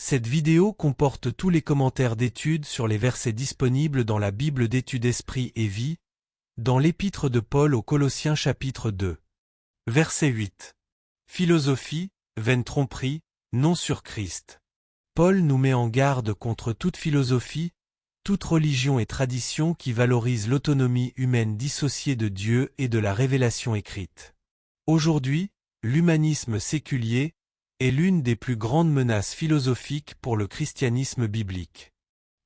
Cette vidéo comporte tous les commentaires d'études sur les versets disponibles dans la Bible d'études Esprit et Vie, dans l'Épître de Paul aux Colossiens chapitre 2. Verset 8. Philosophie, vaine tromperie, non sur Christ. Paul nous met en garde contre toute philosophie, toute religion et tradition qui valorise l'autonomie humaine dissociée de Dieu et de la révélation écrite. Aujourd'hui, l'humanisme séculier est l'une des plus grandes menaces philosophiques pour le christianisme biblique.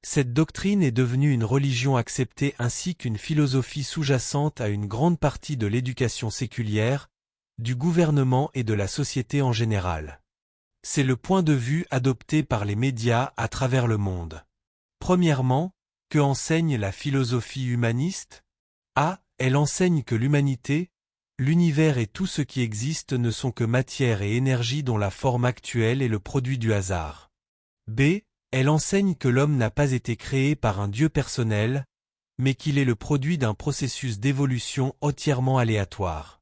Cette doctrine est devenue une religion acceptée ainsi qu'une philosophie sous-jacente à une grande partie de l'éducation séculière, du gouvernement et de la société en général. C'est le point de vue adopté par les médias à travers le monde. Premièrement, que enseigne la philosophie humaniste? Elle enseigne que l'humanité, l'univers et tout ce qui existe ne sont que matière et énergie dont la forme actuelle est le produit du hasard. B. Elle enseigne que l'homme n'a pas été créé par un Dieu personnel, mais qu'il est le produit d'un processus d'évolution entièrement aléatoire.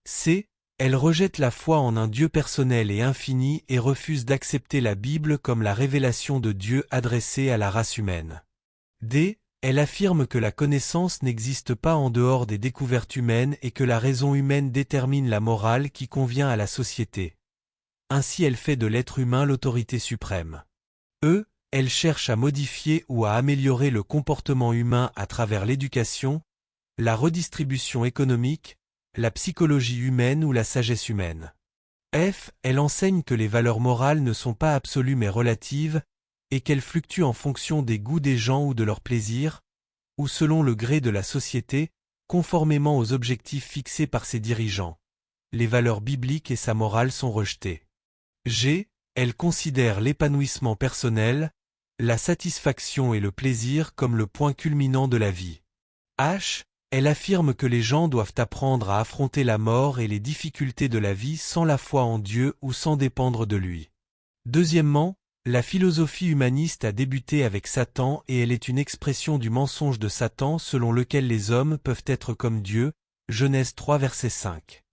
C. Elle rejette la foi en un Dieu personnel et infini et refuse d'accepter la Bible comme la révélation de Dieu adressée à la race humaine. D. Elle affirme que la connaissance n'existe pas en dehors des découvertes humaines et que la raison humaine détermine la morale qui convient à la société. Ainsi elle fait de l'être humain l'autorité suprême. E. Elle cherche à modifier ou à améliorer le comportement humain à travers l'éducation, la redistribution économique, la psychologie humaine ou la sagesse humaine. F. Elle enseigne que les valeurs morales ne sont pas absolues mais relatives, et qu'elles fluctuent en fonction des goûts des gens ou de leurs plaisirs, ou selon le gré de la société, conformément aux objectifs fixés par ses dirigeants. Les valeurs bibliques et sa morale sont rejetées. G. Elle considère l'épanouissement personnel, la satisfaction et le plaisir comme le point culminant de la vie. H. Elle affirme que les gens doivent apprendre à affronter la mort et les difficultés de la vie sans la foi en Dieu ou sans dépendre de lui. Deuxièmement, la philosophie humaniste a débuté avec Satan et elle est une expression du mensonge de Satan selon lequel les hommes peuvent être comme Dieu, Genèse 3 verset 5.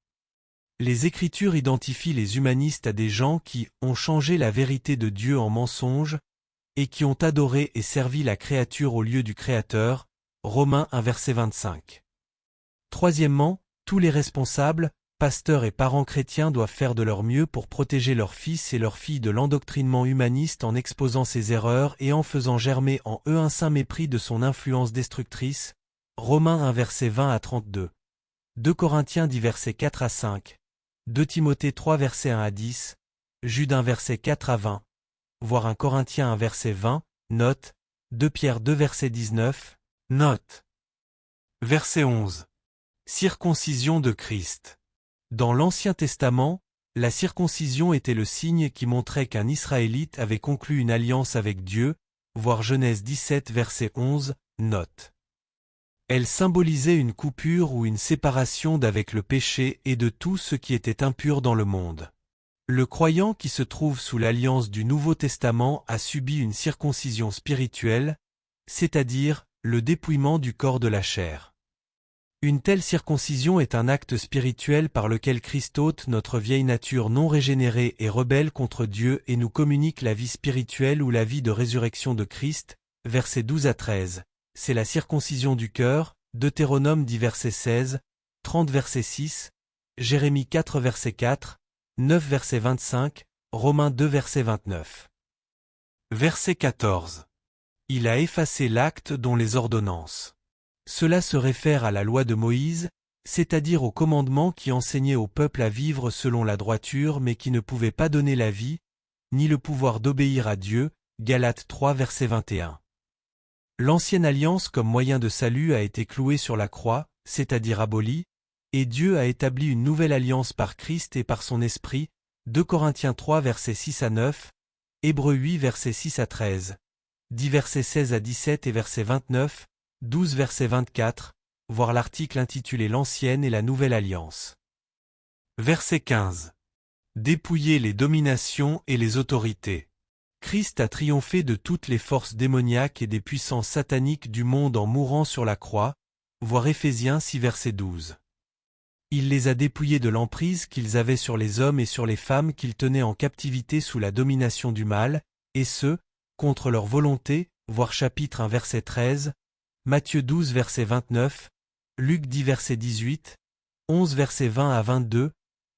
Les Écritures identifient les humanistes à des gens qui ont changé la vérité de Dieu en mensonge et qui ont adoré et servi la créature au lieu du Créateur, Romains 1 verset 25. Troisièmement, tous les responsables, pasteurs et parents chrétiens doivent faire de leur mieux pour protéger leurs fils et leurs filles de l'endoctrinement humaniste en exposant ses erreurs et en faisant germer en eux un saint mépris de son influence destructrice, Romains 1 verset 20 à 32, 2 Corinthiens 10 versets 4 à 5, 2 Timothée 3 versets 1 à 10, Jude 1 verset 4 à 20, voire 1 Corinthiens 1 verset 20, note, 2 Pierre 2 verset 19, note. Verset 11. Circoncision de Christ. Dans l'Ancien Testament, la circoncision était le signe qui montrait qu'un Israélite avait conclu une alliance avec Dieu, voir Genèse 17 verset 11, note. Elle symbolisait une coupure ou une séparation d'avec le péché et de tout ce qui était impur dans le monde. Le croyant qui se trouve sous l'alliance du Nouveau Testament a subi une circoncision spirituelle, c'est-à-dire le dépouillement du corps de la chair. Une telle circoncision est un acte spirituel par lequel Christ ôte notre vieille nature non régénérée et rebelle contre Dieu et nous communique la vie spirituelle ou la vie de résurrection de Christ, versets 12 à 13. C'est la circoncision du cœur, Deutéronome 10 verset 16, 30 verset 6, Jérémie 4 verset 4, 9 verset 25, Romains 2 verset 29. Verset 14. Il a effacé l'acte dont les ordonnances. Cela se réfère à la loi de Moïse, c'est-à-dire aux commandements qui enseignaient au peuple à vivre selon la droiture mais qui ne pouvaient pas donner la vie, ni le pouvoir d'obéir à Dieu, Galates 3 verset 21. L'ancienne alliance comme moyen de salut a été clouée sur la croix, c'est-à-dire abolie, et Dieu a établi une nouvelle alliance par Christ et par son Esprit, 2 Corinthiens 3 versets 6 à 9, Hébreux 8 versets 6 à 13, 10 versets 16 à 17 et verset 29, 12 verset 24, voir l'article intitulé L'Ancienne et la Nouvelle Alliance. Verset 15. Dépouiller les dominations et les autorités. Christ a triomphé de toutes les forces démoniaques et des puissances sataniques du monde en mourant sur la croix, voir Éphésiens 6 verset 12. Il les a dépouillés de l'emprise qu'ils avaient sur les hommes et sur les femmes qu'ils tenaient en captivité sous la domination du mal, et ce, contre leur volonté, voir chapitre 1 verset 13, Matthieu 12 verset 29, Luc 10 verset 18, 11 verset 20 à 22,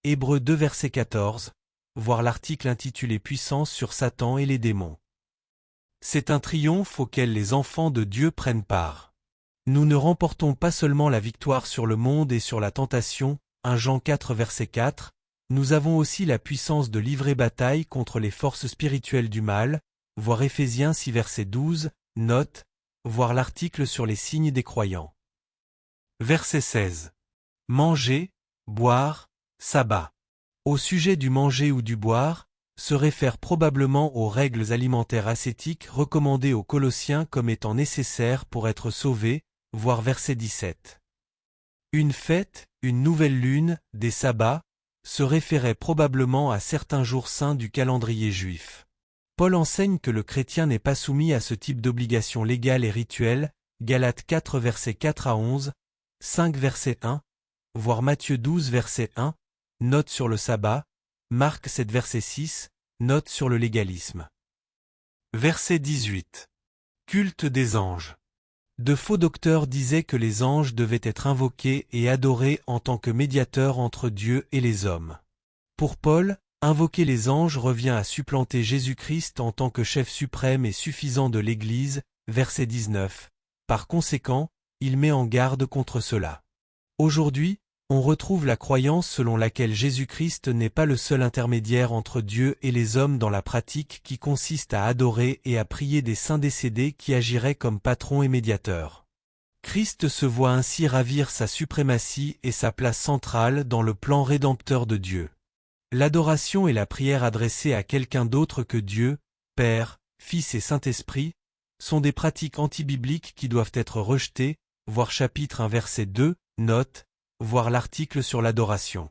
Hébreux 2 verset 14, voir l'article intitulé Puissance sur Satan et les démons. C'est un triomphe auquel les enfants de Dieu prennent part. Nous ne remportons pas seulement la victoire sur le monde et sur la tentation, 1 Jean 4 verset 4, nous avons aussi la puissance de livrer bataille contre les forces spirituelles du mal, voir Éphésiens 6 verset 12, note, voir l'article sur les signes des croyants. Verset 16. Manger, boire, sabbat. Au sujet du manger ou du boire, se réfère probablement aux règles alimentaires ascétiques recommandées aux Colossiens comme étant nécessaires pour être sauvés, voir verset 17. Une fête, une nouvelle lune, des sabbats, se référait probablement à certains jours saints du calendrier juif. Paul enseigne que le chrétien n'est pas soumis à ce type d'obligations légales et rituelles, Galates 4 versets 4 à 11, 5 verset 1, voir Matthieu 12 verset 1, note sur le sabbat, Marc 7 verset 6, note sur le légalisme. Verset 18. Culte des anges. De faux docteurs disaient que les anges devaient être invoqués et adorés en tant que médiateurs entre Dieu et les hommes. Pour Paul, invoquer les anges revient à supplanter Jésus-Christ en tant que chef suprême et suffisant de l'Église, verset 19. Par conséquent, il met en garde contre cela. Aujourd'hui, on retrouve la croyance selon laquelle Jésus-Christ n'est pas le seul intermédiaire entre Dieu et les hommes dans la pratique qui consiste à adorer et à prier des saints décédés qui agiraient comme patrons et médiateurs. Christ se voit ainsi ravir sa suprématie et sa place centrale dans le plan rédempteur de Dieu. L'adoration et la prière adressée à quelqu'un d'autre que Dieu, Père, Fils et Saint-Esprit, sont des pratiques antibibliques qui doivent être rejetées, voir chapitre 1 verset 2, note, voir l'article sur l'adoration.